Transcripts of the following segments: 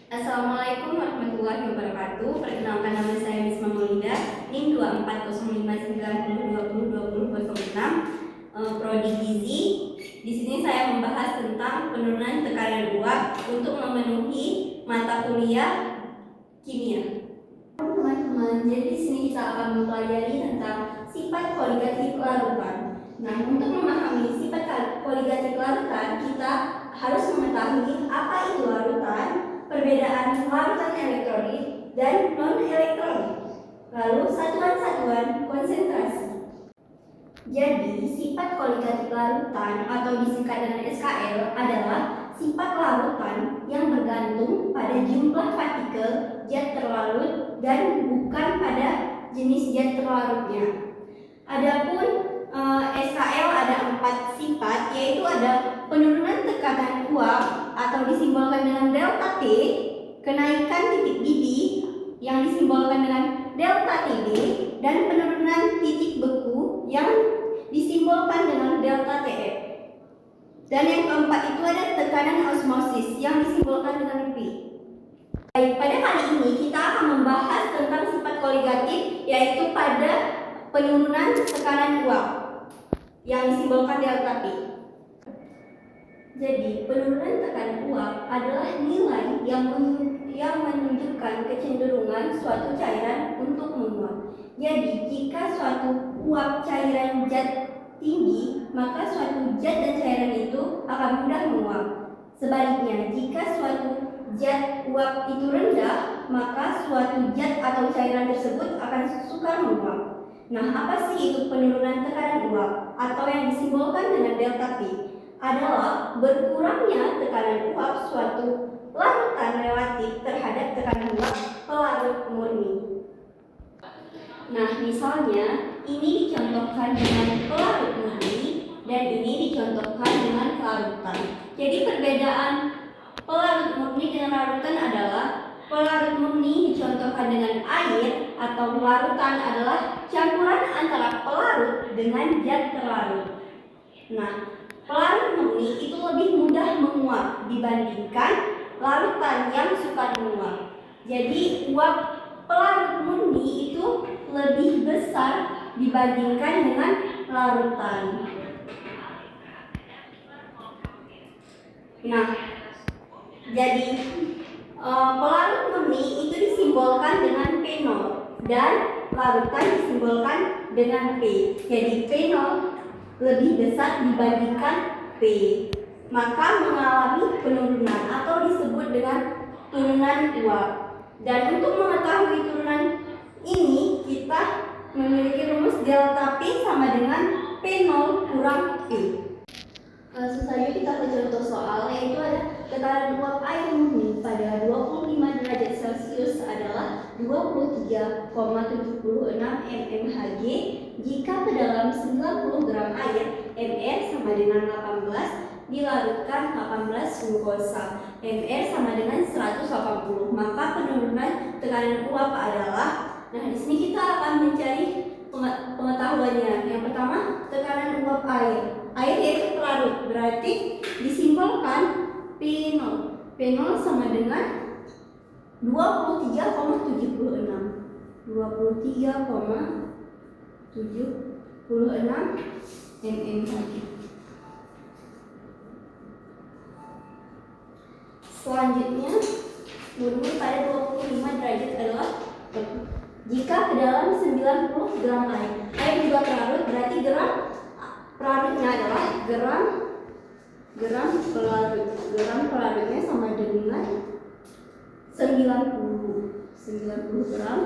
Assalamualaikum warahmatullahi wabarakatuh. Perkenalkan, nama saya Misma Maulida, NIM 240590202006, Prodi Gizi. Di sini saya membahas tentang penurunan tekanan uap untuk memenuhi mata kuliah kimia. Teman-teman, jadi di sini kita akan mempelajari tentang sifat koligatif larutan. Nah, untuk memahami sifat koligatif larutan, kita harus mengetahui apa itu larutan, perbedaan larutan elektrolit dan non-elektrolit, lalu satuan-satuan konsentrasi. Jadi, sifat koligatif larutan atau disingkat dengan SKL adalah sifat larutan yang bergantung pada jumlah partikel zat terlarut dan bukan pada jenis zat terlarutnya. Adapun SKL ada 4 sifat, yaitu ada penurunan tekanan uap atau disimbolkan dengan delta T, kenaikan titik didih yang disimbolkan dengan delta TD, dan penurunan titik beku yang disimbolkan dengan delta TF. Dan yang keempat itu ada tekanan osmosis yang disimbolkan dengan P. Baik, pada kali ini kita akan membahas tentang sifat koligatif, yaitu pada penurunan tekanan uap yang disimbolkan delta P. Jadi, penurunan tekanan uap adalah nilai yang menunjukkan kecenderungan suatu cairan untuk menguap. Jadi, jika suatu uap cairan zat tinggi, maka suatu zat dan cairan itu akan mudah menguap. Sebaliknya, jika suatu zat uap itu rendah, maka suatu zat atau cairan tersebut akan sukar menguap. Nah, apa sih itu penurunan tekanan uap atau yang disimbolkan dengan delta P? Adalah berkurangnya tekanan uap suatu larutan relatif terhadap tekanan uap pelarut murni. Nah, misalnya ini dicontohkan dengan pelarut murni dan ini dicontohkan dengan larutan. Jadi perbedaan pelarut murni dengan larutan adalah pelarut murni dicontohkan dengan air atau larutan adalah campuran antara pelarut dengan zat terlarut. Nah, pelarut murni itu lebih mudah menguap dibandingkan larutan yang sukar menguap. Jadi uap pelarut murni itu lebih besar dibandingkan dengan larutan. Nah, jadi pelarut murni itu disimbolkan dengan P0 dan larutan disimbolkan dengan P. Jadi P0 lebih besar dibandingkan P, maka mengalami penurunan atau disebut dengan turunan uap. Dan untuk mengetahui turunan ini, kita memiliki rumus delta P sama dengan P0 kurang P. Langsung saja kita ke contoh soal, yaitu ada tekanan uap air murni pada 25 derajat Celcius adalah 23,76 mmHg jika ke dalam 90 gram air Mr sama dengan 18 dilarutkan 18 glukosa Mr sama dengan 180. Maka penurunan tekanan uap adalah, nah di sini kita akan mencari pengetahuannya. Yang pertama, tekanan uap air. Air yaitu pelarut, berarti disimbolkan P0. P0 sama dengan 23,76 mmHg. Selanjutnya, murni pada 25 derajat adalah jika ke dalam 90 gram air. Air juga pelarut, berarti gram pelarutnya adalah gram pelarut. Gram pelarutnya sama dengan 90 gram.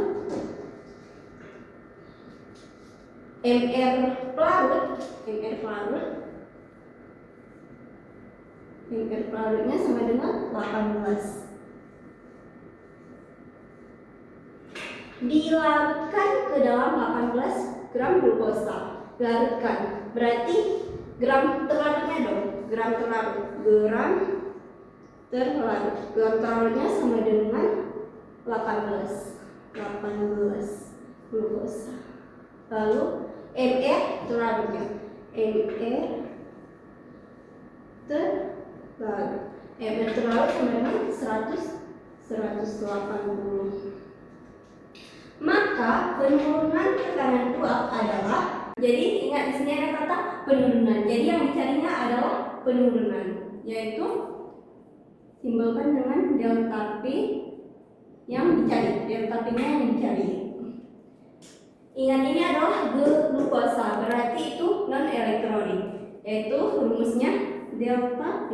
Mr pelarutnya sama dengan 18. Dilarutkan ke dalam 18 gram glukosa. Larutkan, berarti gram terlarutnya dong. Gram terlarutnya sama dengan 18 glukosa. Lalu Mr terlarutnya, Mr terlarut sama dengan 190. 180. Maka penurunan tekanan uap adalah, jadi ingat di sini ada kata penurunan. Jadi yang dicarinya adalah penurunan, yaitu simbolkan dengan delta P yang dicari. Delta P-nya yang dicari. Ingat ini adalah glukosa, berarti itu non elektrolit, yaitu rumusnya delta P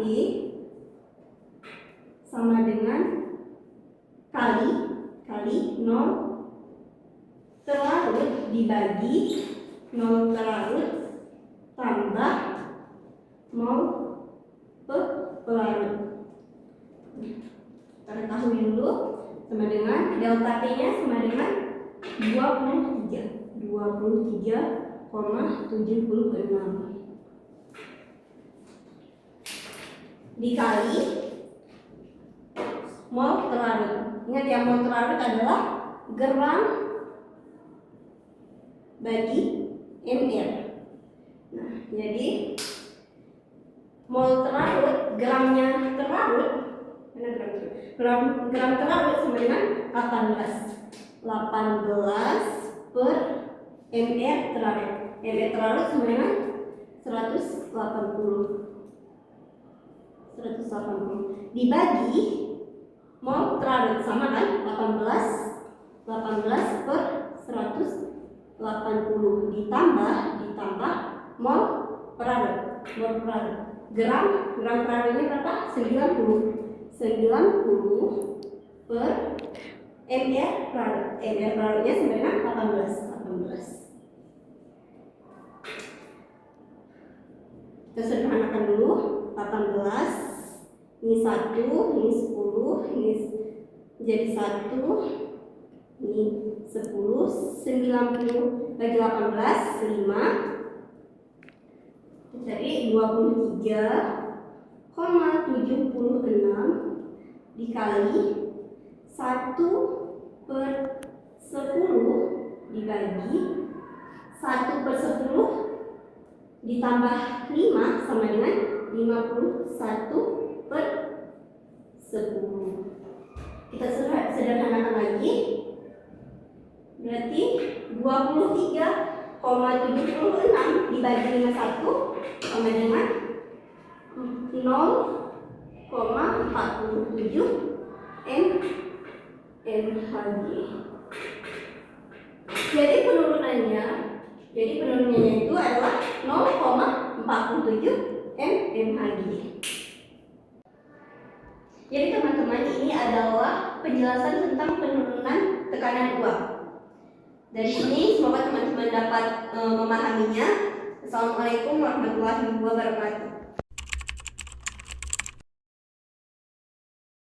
sama dengan kali 0 terlarut dibagi 0 terlarut tambah 0 pelarut. Kita ketahui dulu, sama dengan delta P-nya sama dengan 23,76 dikali mol terlarut. Ingat ya, mol terlarut adalah gram bagi ml. Nah, jadi mol terlarut, gramnya terlarut, gram terlarut sama dengan 18 per ml terlarut. ml terlarut sama dengan 180 dibagi mol terlarut sama kan 18 per 180 ditambah mol pelarut. Gram pelarutnya berapa? 90 per ml pelarut. ml pelarutnya sama dengan 18. Kita sederhanakan dulu. 18 ini 1, ini 10, ini jadi 1, ini 10, 90 bagi 18 5. Jadi 23,76 dikali 1 per 10 dibagi 1 per 10 ditambah 5 sama dengan 51 per 10. Kita sederhanakan lagi, berarti 23,76 dibagi 51 sama dengan 0,47 mHg. Jadi penurunannya itu adalah 0,47 mHg. Jadi teman-teman, ini adalah penjelasan tentang penurunan tekanan uap. Dari sini semoga teman-teman dapat memahaminya. Assalamualaikum warahmatullahi wabarakatuh.